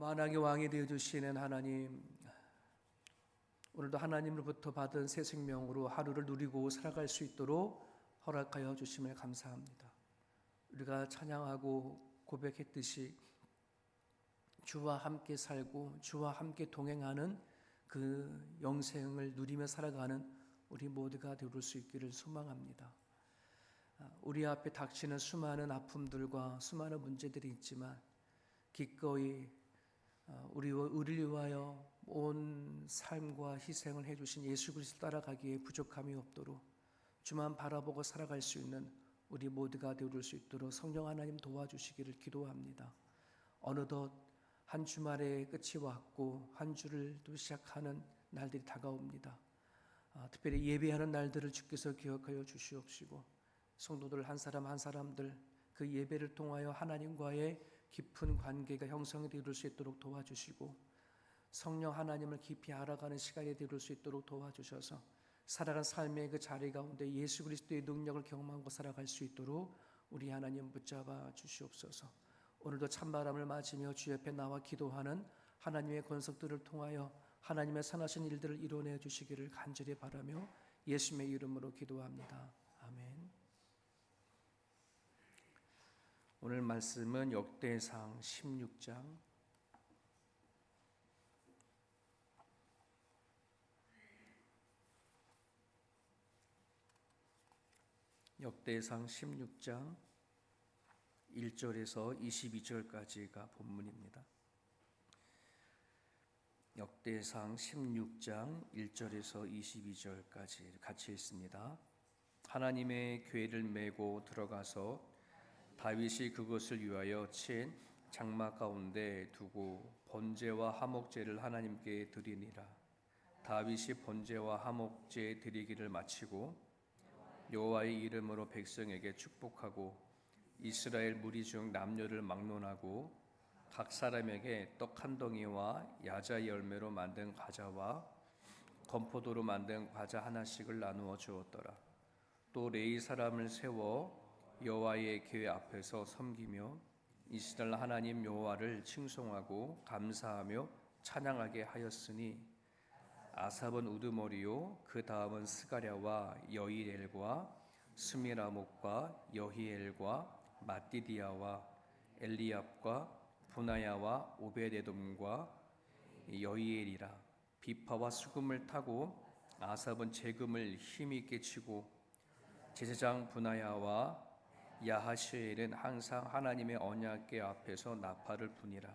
만왕의 왕이 되어주시는 하나님, 오늘도 하나님으로부터 받은 새 생명으로 하루를 누리고 살아갈 수 있도록 허락하여 주심을 감사합니다. 우리가 찬양하고 고백했듯이 주와 함께 살고 주와 함께 동행하는 그 영생을 누리며 살아가는 우리 모두가 되올 수 있기를 소망합니다. 우리 앞에 닥치는 수많은 아픔들과 수많은 문제들이 있지만 기꺼이 우리를 위하여 온 삶과 희생을 해주신 예수 그리스도 따라가기에 부족함이 없도록 주만 바라보고 살아갈 수 있는 우리 모두가 되어줄 수 있도록 성령 하나님 도와주시기를 기도합니다. 어느덧 한 주말의 끝이 왔고 한 주를 또 시작하는 날들이 다가옵니다. 특별히 예배하는 날들을 주께서 기억하여 주시옵시고 성도들 한 사람 한 사람들 그 예배를 통하여 하나님과의 깊은 관계가 형성이 되어줄 수 있도록 도와주시고 성령 하나님을 깊이 알아가는 시간이 되어줄 수 있도록 도와주셔서 살아간 삶의 그 자리 가운데 예수 그리스도의 능력을 경험하고 살아갈 수 있도록 우리 하나님 붙잡아 주시옵소서. 오늘도 찬바람을 맞으며 주 옆에 나와 기도하는 하나님의 권속들을 통하여 하나님의 선하신 일들을 이뤄내 주시기를 간절히 바라며 예수님의 이름으로 기도합니다. 아멘. 오늘 말씀은 역대상 16장 역대상 16장 1절에서 22절까지가 본문입니다. 역대상 16장 1절에서 22절까지 같이 읽습니다. 하나님의 궤를 메고 들어가서 다윗이 그것을 위하여 친 장막 가운데 두고 번제와 화목제를 하나님께 드리니라. 다윗이 번제와 화목제 드리기를 마치고 여호와의 이름으로 백성에게 축복하고 이스라엘 무리 중 남녀를 막론하고 각 사람에게 떡 한 덩이와 야자 열매로 만든 과자와 건포도로 만든 과자 하나씩을 나누어 주었더라. 또 레위 사람을 세워 여호와의 궤 앞에서 섬기며 이스라엘 하나님 여호와를 칭송하고 감사하며 찬양하게 하였으니 아삽은 우두머리요 그 다음은 스가랴와 여이엘과 스미라목과 여히엘과 마띠디아와 엘리압과 분하야와 오베데돔과 여이엘이라. 비파와 수금을 타고 아삽은 재금을 힘있게 치고 제사장 분하야와 야하시엘은 항상 하나님의 언약궤 앞에서 나팔을 부니라.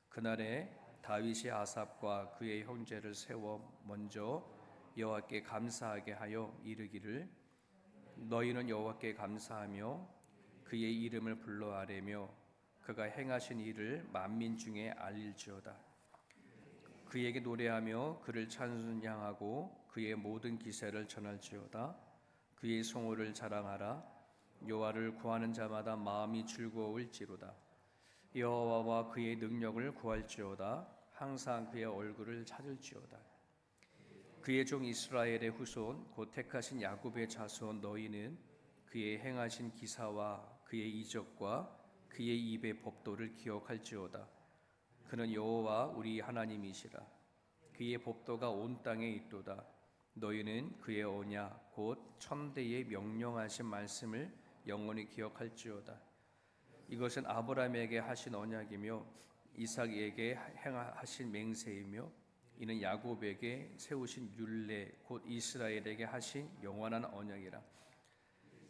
그날에 다윗이 아삽과 그의 형제를 세워 먼저 여호와께 감사하게 하여 이르기를 너희는 여호와께 감사하며 그의 이름을 불러 아뢰며 그가 행하신 일을 만민 중에 알릴지어다. 그에게 노래하며 그를 찬양하고 그의 모든 기세를 전할지어다. 그의 성호를 자랑하라. 여호와를 구하는 자마다 마음이 즐거울지로다. 여호와와 그의 능력을 구할지어다. 항상 그의 얼굴을 찾을지어다. 그의 종 이스라엘의 후손 곧 택하신 야곱의 자손 너희는 그의 행하신 기사와 그의 이적과 그의 입의 법도를 기억할지어다. 그는 여호와 우리 하나님이시라. 그의 법도가 온 땅에 있도다. 너희는 그의 언약 곧 천대의 명령하신 말씀을 영원히 기억할지어다. 이것은 아브라함에게 하신 언약이며 이삭에게 행하신 맹세이며 이는 야곱에게 세우신 율례 곧 이스라엘에게 하신 영원한 언약이라.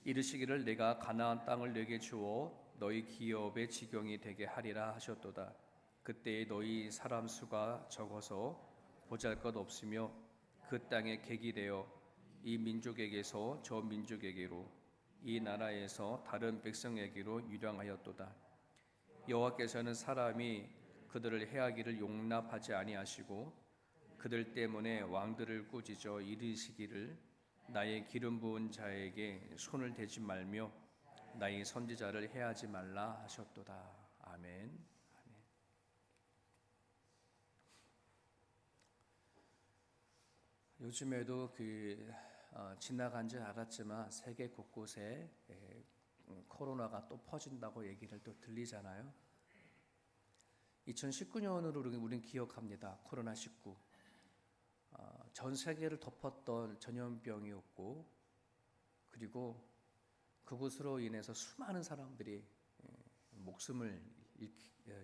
이르시기를 내가 가나안 땅을 내게 주어 너희 기업의 지경이 되게 하리라 하셨도다. 그때에 너희 사람 수가 적어서 보잘것없으며 그 땅에 객이 되어 이 민족에게서 저 민족에게로 이 나라에서 다른 백성에게로 유량하였도다. 여호와께서는 사람이 그들을 해하기를 용납하지 아니하시고 그들 때문에 왕들을 꾸짖어 이르시기를 나의 기름 부은 자에게 손을 대지 말며 나의 선지자를 해하지 말라 하셨도다. 아멘. 아멘. 요즘에도 지나간 줄 알았지만 세계 곳곳에 코로나가 또 퍼진다고 얘기를 또 들리잖아요. 2019년으로 우리는 기억합니다. 코로나19. 전 세계를 덮었던 전염병이었고, 그리고 그것으로 인해서 수많은 사람들이 목숨을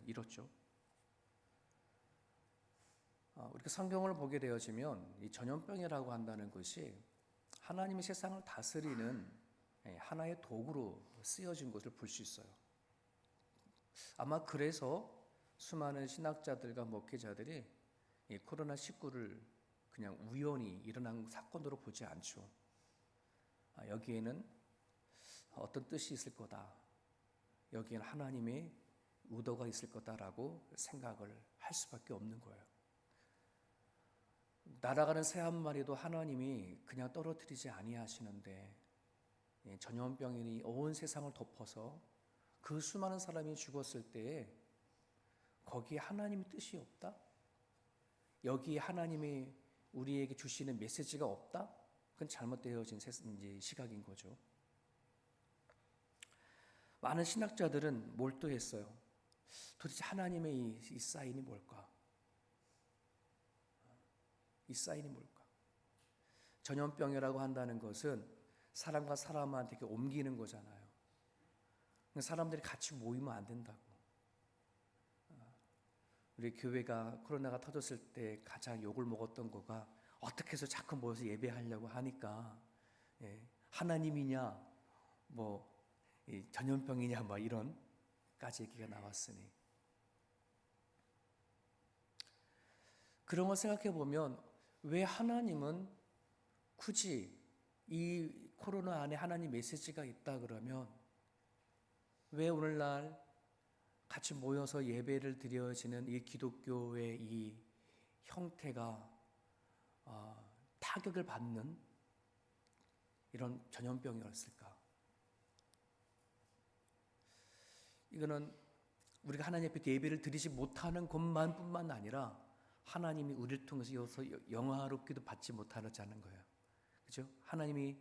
잃었죠. 우리가 성경을 보게 되어지면 이 전염병이라고 한다는 것이 하나님이 세상을 다스리는 하나의 도구로 쓰여진 것을 볼 수 있어요. 아마 그래서 수많은 신학자들과 목회자들이 이 코로나19를 그냥 우연히 일어난 사건으로 보지 않죠. 여기에는 어떤 뜻이 있을 거다. 여기에는 하나님의 의도가 있을 거다라고 생각을 할 수밖에 없는 거예요. 날아가는 새 한 마리도 하나님이 그냥 떨어뜨리지 아니하시는데 전염병이 온 세상을 덮어서 그 수많은 사람이 죽었을 때에 거기에 하나님의 뜻이 없다? 여기에 하나님이 우리에게 주시는 메시지가 없다? 그건 잘못되어진 시각인 거죠. 많은 신학자들은 몰두했어요. 도대체 하나님의 이 사인이 뭘까? 이 사인이 뭘까? 전염병이라고 한다는 것은 사람과 사람한테 이렇게 옮기는 거잖아요. 사람들이 같이 모이면 안 된다고. 우리 교회가 코로나가 터졌을 때 가장 욕을 먹었던 거가 어떻게 해서 자꾸 모여서 예배하려고 하니까 하나님이냐 전염병이냐 이런까지 얘기가 나왔으니, 그런 걸 생각해 보면 왜 하나님은 굳이 이 코로나 안에 하나님 메시지가 있다 그러면 왜 오늘날 같이 모여서 예배를 드려지는 이 기독교의 이 형태가 타격을 받는 이런 전염병이었을까? 이거는 우리가 하나님 앞에 예배를 드리지 못하는 것만뿐만 아니라 하나님이 우리를 통해서 영화롭기도 받지 못하자는 거예요. 그렇죠? 하나님이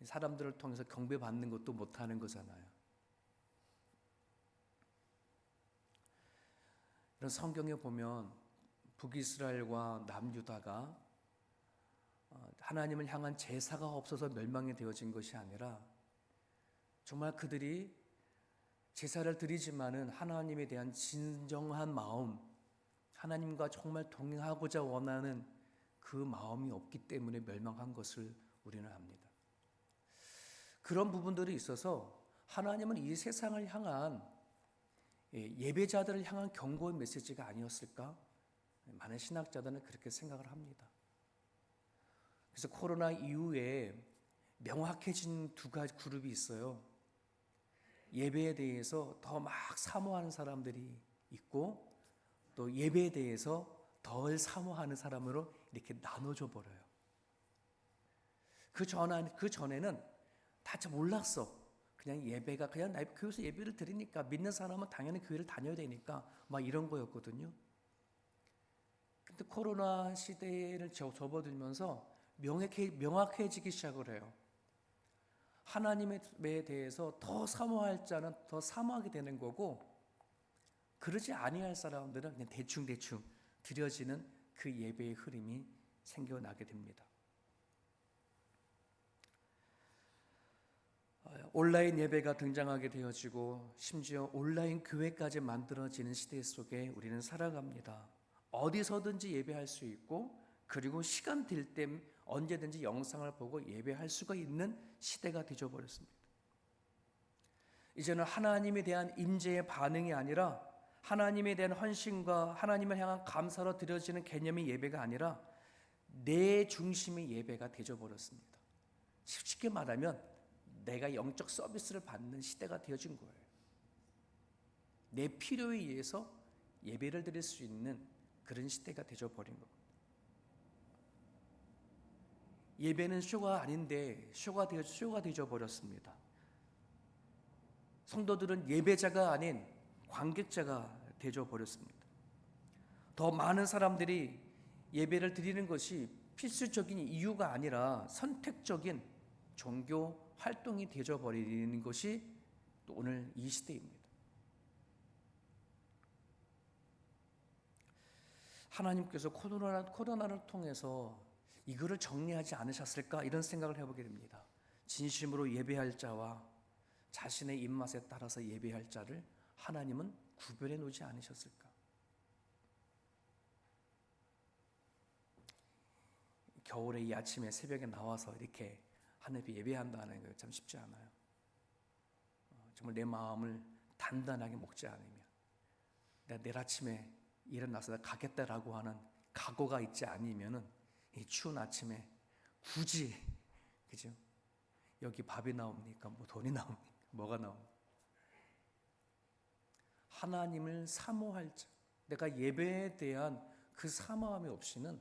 사람들을 통해서 경배받는 것도 못하는 거잖아요. 이런 성경에 보면 북이스라엘과 남유다가 하나님을 향한 제사가 없어서 멸망이 되어진 것이 아니라 정말 그들이 제사를 드리지만은 하나님에 대한 진정한 마음, 하나님과 정말 동행하고자 원하는 그 마음이 없기 때문에 멸망한 것을 우리는 압니다. 그런 부분들이 있어서 하나님은 이 세상을 향한 예배자들을 향한 경고의 메시지가 아니었을까? 많은 신학자들은 그렇게 생각을 합니다. 그래서 코로나 이후에 명확해진 두 가지 그룹이 있어요. 예배에 대해서 더 막 사모하는 사람들이 있고, 또 예배에 대해서 덜 사모하는 사람으로 이렇게 나눠져 버려요. 그 전에는 다 잘 몰랐어. 그냥 예배가 그냥 교회에서 예배를 드리니까, 믿는 사람은 당연히 교회를 다녀야 되니까 막 이런 거였거든요. 근데 코로나 시대를 접어들면서 명확해지기 시작을 해요. 하나님에 대해서 더 사모할 자는 더 사모하게 되는 거고, 그러지 아니할 사람들은 그냥 대충 드려지는 그 예배의 흐름이 생겨나게 됩니다. 온라인 예배가 등장하게 되어지고 심지어 온라인 교회까지 만들어지는 시대 속에 우리는 살아갑니다. 어디서든지 예배할 수 있고, 그리고 시간 될 때 언제든지 영상을 보고 예배할 수가 있는 시대가 되어버렸습니다. 이제는 하나님에 대한 임재의 반응이 아니라 하나님에 대한 헌신과 하나님을 향한 감사로 드려지는 개념의 예배가 아니라 내 중심의 예배가 되어버렸습니다. 쉽게 말하면 내가 영적 서비스를 받는 시대가 되어진 거예요. 내 필요에 의해서 예배를 드릴 수 있는 그런 시대가 되어버린 겁니다. 예배는 쇼가 아닌데 쇼가 되어버렸습니다. 성도들은 예배자가 아닌 관객자가 되어버렸습니다. 더 많은 사람들이 예배를 드리는 것이 필수적인 이유가 아니라 선택적인 종교 활동이 되어버리는 것이 또 오늘 이 시대입니다. 하나님께서 코로나를 통해서 이거를 정리하지 않으셨을까 이런 생각을 해보게 됩니다. 진심으로 예배할 자와 자신의 입맛에 따라서 예배할 자를 하나님은 구별해 놓지 않으셨을까? 겨울에 이 아침에 새벽에 나와서 이렇게 하나님 예배한다는 거 참 쉽지 않아요. 정말 내 마음을 단단하게 먹지 않으면 내가 내일 아침에 일어나서 가겠다라고 하는 각오가 있지 않으면은 이 추운 아침에 굳이 그죠? 여기 밥이 나옵니까? 뭐 돈이 나옵니까? 뭐가 나옵니까? 하나님을 사모할 자, 내가 예배에 대한 그 사모함이 없이는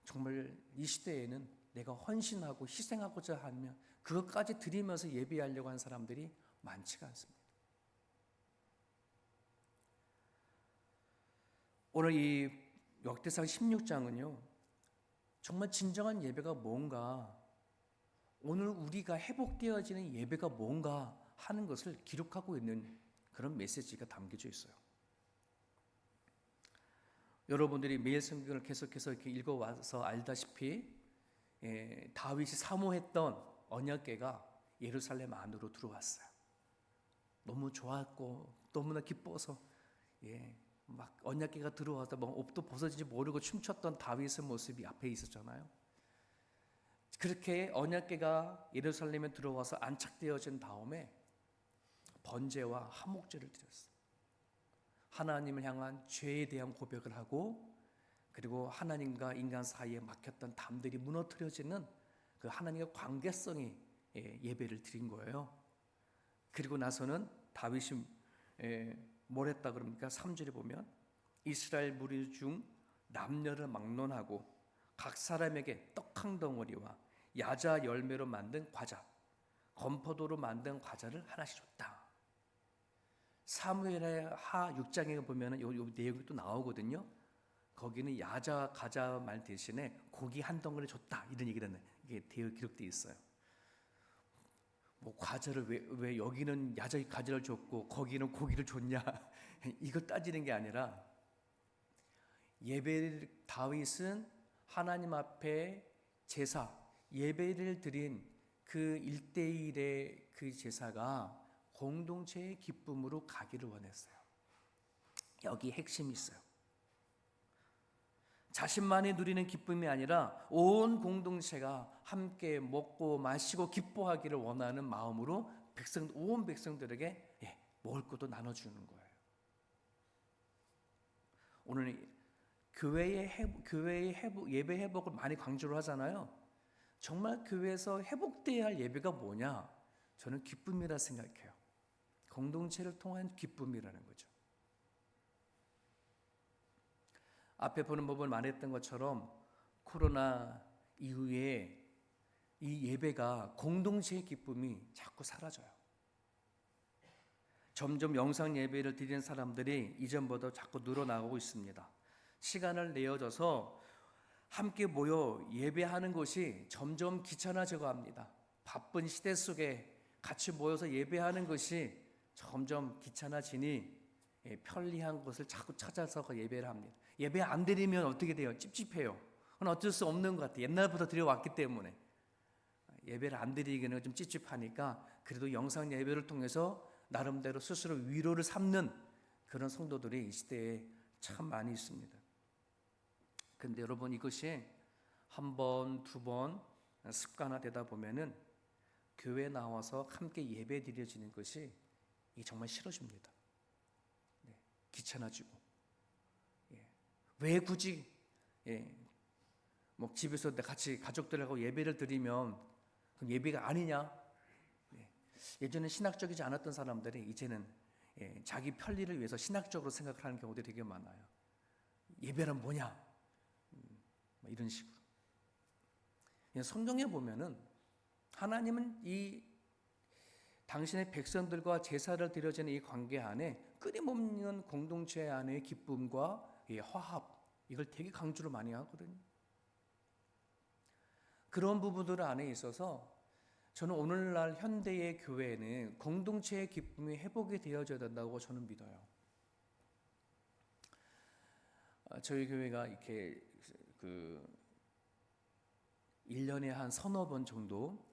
정말 이 시대에는 내가 헌신하고 희생하고자 하면 그것까지 드리면서 예배하려고 하는 사람들이 많지가 않습니다. 오늘 이 역대상 16장은요 정말 진정한 예배가 뭔가, 오늘 우리가 회복되어지는 예배가 뭔가 하는 것을 기록하고 있는 그런 메시지가 담겨져 있어요. 여러분들이 매일 성경을 계속해서 이렇게 읽어와서 알다시피 다윗이 사모했던 언약궤가 예루살렘 안으로 들어왔어요. 너무 좋았고 너무나 기뻐서 막 언약궤가 들어와서 막 옷도 벗어진지 모르고 춤췄던 다윗의 모습이 앞에 있었잖아요. 그렇게 언약궤가 예루살렘에 들어와서 안착되어진 다음에 번제와 화목제를 드렸어요. 하나님을 향한 죄에 대한 고백을 하고, 그리고 하나님과 인간 사이에 막혔던 담들이 무너뜨려지는 그 하나님의 관계성이 예배를 드린 거예요. 그리고 나서는 다윗이 뭘 했다 그럽니까? 3절에 보면 이스라엘 무리 중 남녀를 막론하고 각 사람에게 떡 한 덩어리와 야자 열매로 만든 과자, 건포도로 만든 과자를 하나씩 줬다. 사무엘의 하 6장에 보면 요 내용이 또 나오거든요. 거기는 야자 과자 말 대신에 고기 한 덩어리 줬다 이런 얘기를 이게 기록되어 있어요. 뭐 과자를 왜 여기는 야자 과자를 줬고 거기는 고기를 줬냐 이거 따지는 게 아니라, 다윗은 하나님 앞에 제사 예배를 드린 그 1대1의 그 제사가 공동체의 기쁨으로 가기를 원했어요. 여기 핵심이 있어요. 자신만이 누리는 기쁨이 아니라 온 공동체가 함께 먹고 마시고 기뻐하기를 원하는 마음으로 온 백성들에게 먹을 것도 나눠주는 거예요. 오늘 교회의 예배 회복을 많이 강조를 하잖아요. 정말 교회에서 회복돼야 할 예배가 뭐냐? 저는 기쁨이라 생각해요. 공동체를 통한 기쁨이라는 거죠. 앞에 보는 법을 말했던 것처럼 코로나 이후에 이 예배가 공동체의 기쁨이 자꾸 사라져요. 점점 영상 예배를 드리는 사람들이 이전보다 자꾸 늘어나고 있습니다. 시간을 내어줘서 함께 모여 예배하는 것이 점점 귀찮아져 합니다. 바쁜 시대 속에 같이 모여서 예배하는 것이 점점 귀찮아지니 편리한 곳을 자꾸 찾아서 예배를 합니다. 예배 안 드리면 어떻게 돼요? 찝찝해요. 그건 어쩔 수 없는 것 같아요. 옛날부터 드려왔기 때문에. 예배를 안 드리기는 좀 찝찝하니까 그래도 영상 예배를 통해서 나름대로 스스로 위로를 삼는 그런 성도들이 이 시대에 참 많이 있습니다. 그런데 여러분, 이것이 한 번, 두 번 습관화되다 보면은 교회에 나와서 함께 예배 드려지는 것이 정말 싫어집니다. 귀찮아지고, 왜 굳이 뭐 집에서 같이 가족들하고 예배를 드리면 그럼 예배가 아니냐? 예전에 신학적이지 않았던 사람들이 이제는 자기 편리를 위해서 신학적으로 생각을 하는 경우들이 되게 많아요. 예배란 뭐냐? 이런 식으로. 성경에 보면은 하나님은 이 당신의 백성들과 제사를 드려지는 이 관계 안에 끊임없는 공동체 안의 기쁨과 화합, 이걸 되게 강조를 많이 하거든요. 그런 부분들 안에 있어서 저는 오늘날 현대의 교회는 공동체의 기쁨이 회복이 되어져야 된다고 저는 믿어요. 저희 교회가 이렇게 그 1년에 한 서너 번 정도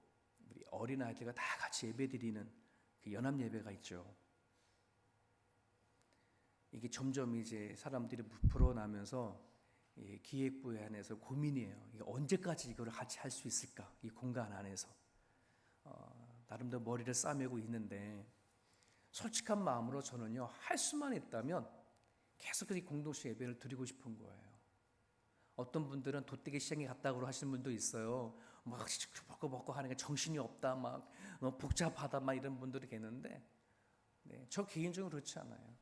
우리 어린아이들과 다 같이 예배드리는 그 연합 예배가 있죠. 이게 점점 이제 사람들이 불어나면서 기획부에 안에서 고민이에요. 이게 언제까지 이걸 같이 할 수 있을까? 이 공간 안에서 나름대로 머리를 싸매고 있는데, 솔직한 마음으로 저는요, 할 수만 있다면 계속 이 공동체 예배를 드리고 싶은 거예요. 어떤 분들은 돗대기 시장에 갔다고 하시는 분도 있어요. 막 먹고 하는 게 정신이 없다, 막 너무 복잡하다, 막 이런 분들이 계는데, 저 개인적으로 그렇지 않아요.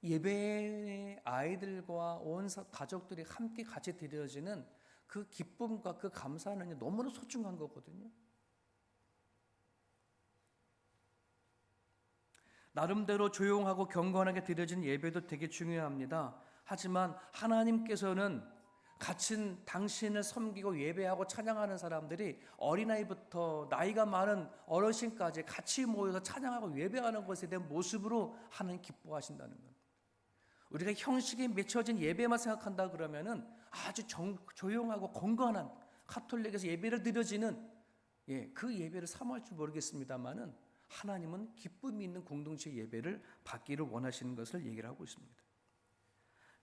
예배에 아이들과 온 가족들이 함께 같이 드려지는 그 기쁨과 그 감사는 너무나 소중한 거거든요. 나름대로 조용하고 경건하게 드려진 예배도 되게 중요합니다. 하지만 하나님께서는 갇힌 당신을 섬기고 예배하고 찬양하는 사람들이 어린아이부터 나이가 많은 어르신까지 같이 모여서 찬양하고 예배하는 것에 대한 모습으로 하나님 기뻐하신다는 것. 우리가 형식에 맺혀진 예배만 생각한다 그러면은 아주 조용하고 건강한 카톨릭에서 예배를 드려지는 그 예배를 사모할지 모르겠습니다만은, 하나님은 기쁨이 있는 공동체 예배를 받기를 원하시는 것을 얘기를 하고 있습니다.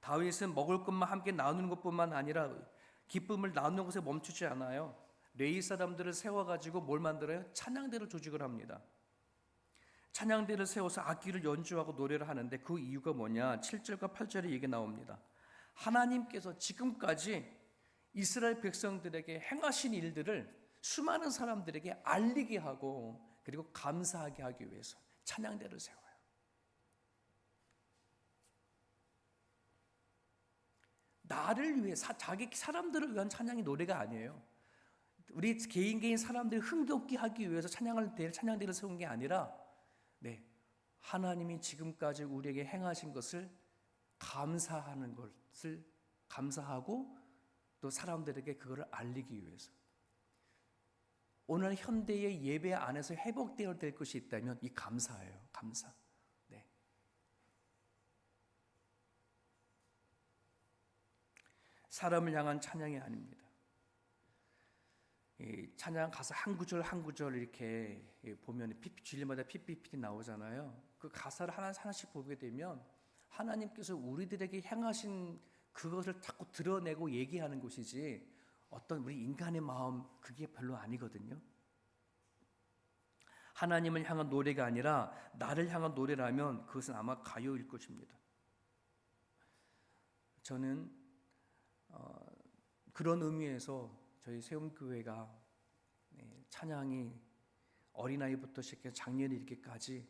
다윗은 먹을 것만 함께 나누는 것뿐만 아니라 기쁨을 나누는 것에 멈추지 않아요. 레위 사람들을 세워가지고 뭘 만들어요? 찬양대를 조직을 합니다. 찬양대를 세워서 악기를 연주하고 노래를 하는데, 그 이유가 뭐냐? 7절과 8절에 얘기 나옵니다. 하나님께서 지금까지 이스라엘 백성들에게 행하신 일들을 수많은 사람들에게 알리게 하고 그리고 감사하게 하기 위해서 찬양대를 세워요. 나를 위해 자기 사람들을 위한 찬양이 노래가 아니에요. 우리 개인 사람들이 흥겹게 하기 위해서 찬양대를 세운 게 아니라, 하나님이 지금까지 우리에게 행하신 것을 감사하는 것을 감사하고 또 사람들에게 그것을 알리기 위해서. 오늘 현대의 예배 안에서 회복되어야 될 것이 있다면 이 감사예요. 감사. 사람을 향한 찬양이 아닙니다. 찬양 가사 한 구절 한 구절 이렇게 보면 주일마다 PPT 나오잖아요. 그 가사를 하나씩 보게 되면 하나님께서 우리들에게 향하신 그것을 자꾸 드러내고 얘기하는 것이지, 어떤 우리 인간의 마음 그게 별로 아니거든요. 하나님을 향한 노래가 아니라 나를 향한 노래라면 그것은 아마 가요일 것입니다. 저는 그런 의미에서 저희 세움교회가 찬양이 어린아이부터 시작해서 작년에 이렇게까지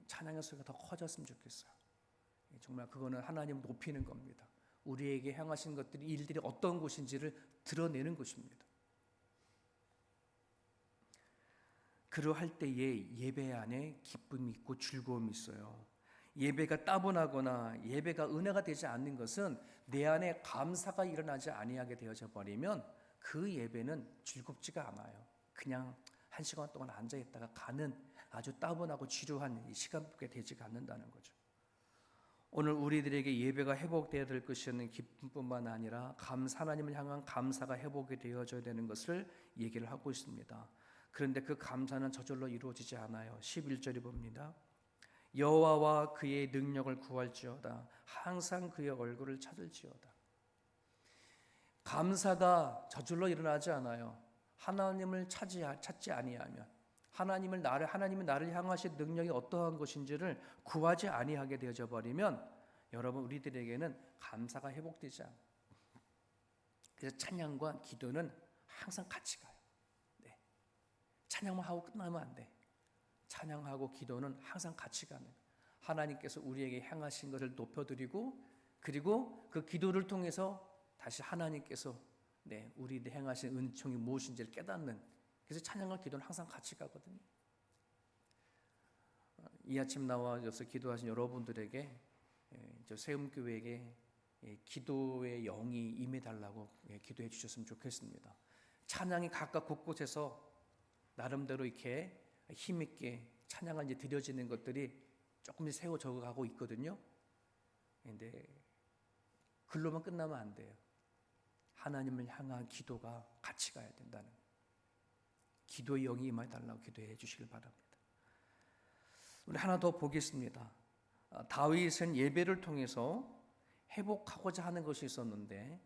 찬양의 소리가 더 커졌으면 좋겠어요. 정말 그거는 하나님을 높이는 겁니다. 우리에게 향하신 것들이, 일들이 어떤 것인지를 드러내는 것입니다. 그러할 때에 예배 안에 기쁨이 있고 즐거움이 있어요. 예배가 따분하거나 예배가 은혜가 되지 않는 것은 내 안에 감사가 일어나지 아니하게 되어져 버리면 그 예배는 즐겁지가 않아요. 그냥 한 시간 동안 앉아있다가 가는 아주 따분하고 지루한 시간밖에 되지가 않는다는 거죠. 오늘 우리들에게 예배가 회복되어야 될 것은 기쁨뿐만 아니라 하나님을 향한 감사가 회복이 되어져야 되는 것을 얘기를 하고 있습니다. 그런데 그 감사는 저절로 이루어지지 않아요. 11절이 봅니다. 여호와와 그의 능력을 구할지어다. 항상 그의 얼굴을 찾을지어다. 감사가 저절로 일어나지 않아요. 하나님을 찾지 아니하면, 하나님이 나를 향하신 능력이 어떠한 것인지를 구하지 아니하게 되어져 버리면, 여러분, 우리들에게는 감사가 회복되지 않아요. 그래서 찬양과 기도는 항상 같이 가요. 찬양만 하고 끝나면 안 돼. 찬양하고 기도는 항상 같이 가는, 하나님께서 우리에게 향하신 것을 높여드리고, 그리고 그 기도를 통해서 다시 하나님께서 우리에게 행하신 은총이 무엇인지를 깨닫는, 그래서 찬양과 기도는 항상 같이 가거든요. 이 아침 나와서 기도하신 여러분들에게, 저 세움교회에게 기도의 영이 임해달라고 기도해 주셨으면 좋겠습니다. 찬양이 각각 곳곳에서 나름대로 이렇게 힘있게 찬양을 이제 드려지는 것들이 조금씩 세워져 가고 있거든요. 근데 글로만 끝나면 안 돼요. 하나님을 향한 기도가 같이 가야 된다는, 기도의 영이 임해달라고 기도해 주시길 바랍니다. 우리 하나 더 보겠습니다. 다윗은 예배를 통해서 회복하고자 하는 것이 있었는데,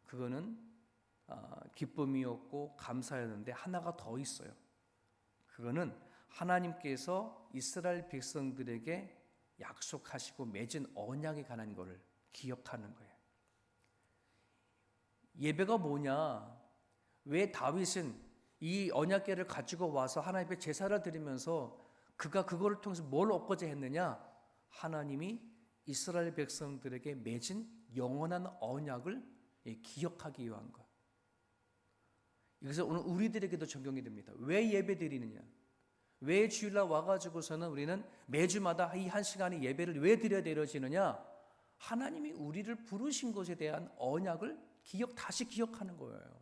그거는 기쁨이었고 감사였는데 하나가 더 있어요. 그거는 하나님께서 이스라엘 백성들에게 약속하시고 맺은 언약에 관한 것을 기억하는 거예요. 예배가 뭐냐? 왜 다윗은 이 언약궤를 가지고 와서 하나님 앞에 제사를 드리면서 그가 그거를 통해서 뭘 얻고자 했느냐? 하나님이 이스라엘 백성들에게 맺은 영원한 언약을 기억하기 위한 것. 이것은 오늘 우리들에게도 적용이 됩니다. 왜 예배 드리느냐? 왜 주일날 와가지고서는 우리는 매주마다 이 한 시간의 예배를 왜 드려야 되어지느냐? 하나님이 우리를 부르신 것에 대한 언약을 다시 기억하는 거예요.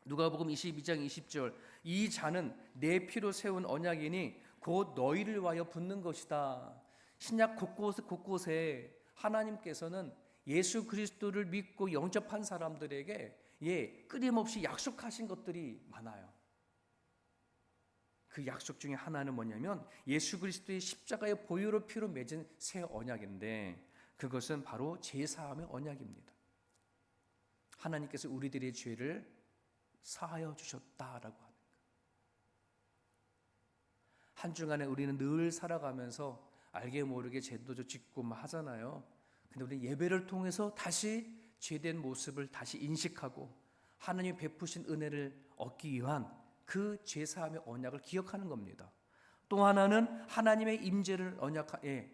누가복음 22장 20절, 이 잔은 내 피로 세운 언약이니 곧 너희를 위하여 붓는 것이다. 신약 곳곳에 하나님께서는 예수 그리스도를 믿고 영접한 사람들에게 끊임없이 약속하신 것들이 많아요. 그 약속 중에 하나는 뭐냐면 예수 그리스도의 십자가의 보혈의 피로 맺은 새 언약인데, 그것은 바로 제사함의 언약입니다. 하나님께서 우리들의 죄를 사하여 주셨다라고 하는 것. 한 주간에 우리는 늘 살아가면서 알게 모르게 죄도 짓고 하잖아요. 근데 우리 예배를 통해서 다시 죄된 모습을 다시 인식하고 하나님이 베푸신 은혜를 얻기 위한 그 죄사함의 언약을 기억하는 겁니다. 또 하나는 하나님의 임재를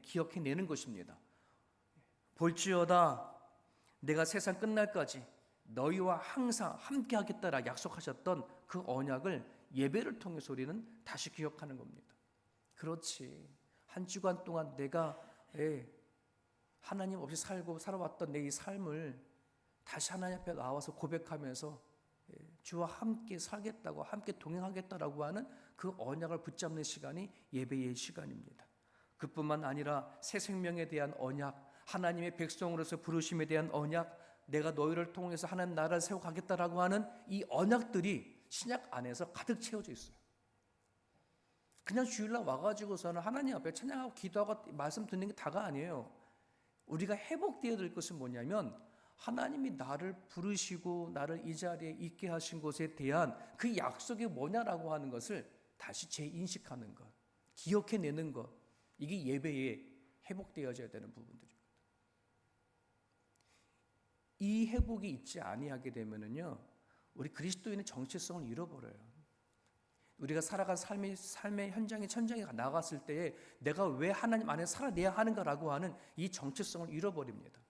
기억해내는 것입니다. 볼지어다 내가 세상 끝날까지 너희와 항상 함께 하겠다라 약속하셨던 그 언약을 예배를 통해서 우리는 다시 기억하는 겁니다. 그렇지, 한 주간 동안 내가 하나님 없이 살아왔던 내 이 삶을 다시 하나님 앞에 나와서 고백하면서 주와 함께 살겠다고, 함께 동행하겠다라고 하는 그 언약을 붙잡는 시간이 예배의 시간입니다. 그뿐만 아니라 새 생명에 대한 언약, 하나님의 백성으로서 부르심에 대한 언약, 내가 너희를 통해서 하나님 나라를 세워가겠다라고 하는 이 언약들이 신약 안에서 가득 채워져 있어요. 그냥 주일날 와가지고서는 하나님 앞에 찬양하고 기도하고 말씀 듣는 게 다가 아니에요. 우리가 회복되어야 될 것은 뭐냐면 하나님이 나를 부르시고 나를 이 자리에 있게 하신 것에 대한 그 약속이 뭐냐라고 하는 것을 다시 재인식하는 것, 기억해내는 것, 이게 예배에 회복되어져야 되는 부분들입니다. 이 회복이 있지 아니하게 되면은요, 우리 그리스도인의 정체성을 잃어버려요. 우리가 살아간 삶의 현장에 천장에 나갔을 때에 내가 왜 하나님 안에 살아내야 하는가라고 하는 이 정체성을 잃어버립니다.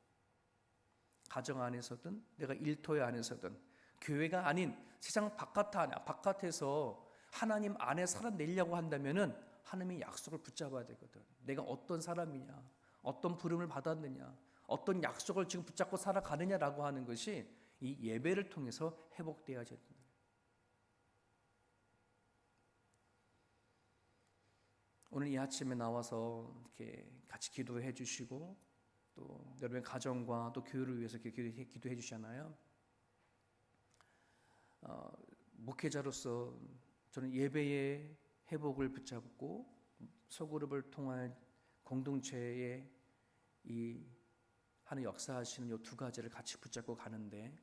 가정 안에서든 내가 일터의 안에서든 교회가 아닌 세상 바깥에서 하나님 안에 살아내려고 한다면은 하나님의 약속을 붙잡아야 되거든. 내가 어떤 사람이냐, 어떤 부름을 받았느냐, 어떤 약속을 지금 붙잡고 살아가느냐라고 하는 것이 이 예배를 통해서 회복되어야 됩니다. 오늘 이 아침에 나와서 이렇게 같이 기도해 주시고 또 여러분의 가정과 또 교회를 위해서 기도해 주시잖아요. 목회자로서 저는 예배의 회복을 붙잡고 소그룹을 통한 공동체에 이 하는 역사하시는 이 두 가지를 같이 붙잡고 가는데,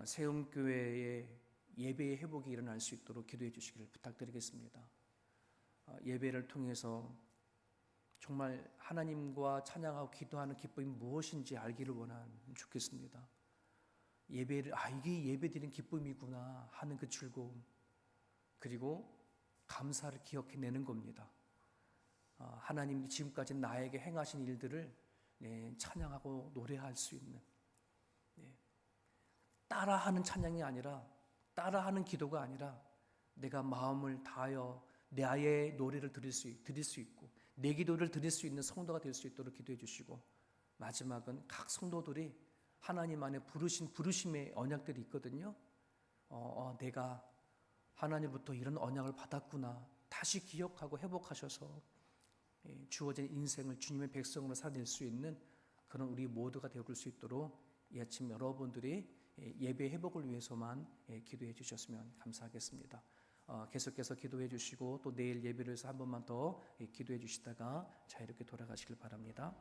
세움교회의 예배의 회복이 일어날 수 있도록 기도해 주시기를 부탁드리겠습니다. 예배를 통해서 정말 하나님과 찬양하고 기도하는 기쁨이 무엇인지 알기를 원하면 좋겠습니다. 예배를 이게 예배드리는 기쁨이구나 하는 그 즐거움, 그리고 감사를 기억해내는 겁니다. 하나님이 지금까지 나에게 행하신 일들을 찬양하고 노래할 수 있는, 따라하는 찬양이 아니라, 따라하는 기도가 아니라 내가 마음을 다하여 나의 노래를 드릴 수 있고 내 기도를 드릴 수 있는 성도가 될 수 있도록 기도해 주시고, 마지막은 각 성도들이 하나님 안에 부르심의 언약들이 있거든요. 내가 하나님부터 이런 언약을 받았구나 다시 기억하고 회복하셔서 주어진 인생을 주님의 백성으로 살아낼 수 있는 그런 우리 모두가 되어볼 수 있도록 이 아침 여러분들이 예배 회복을 위해서만 기도해 주셨으면 감사하겠습니다. 계속해서 기도해 주시고 또 내일 예배를 위해서 한 번만 더 기도해 주시다가 자유롭게 돌아가시길 바랍니다.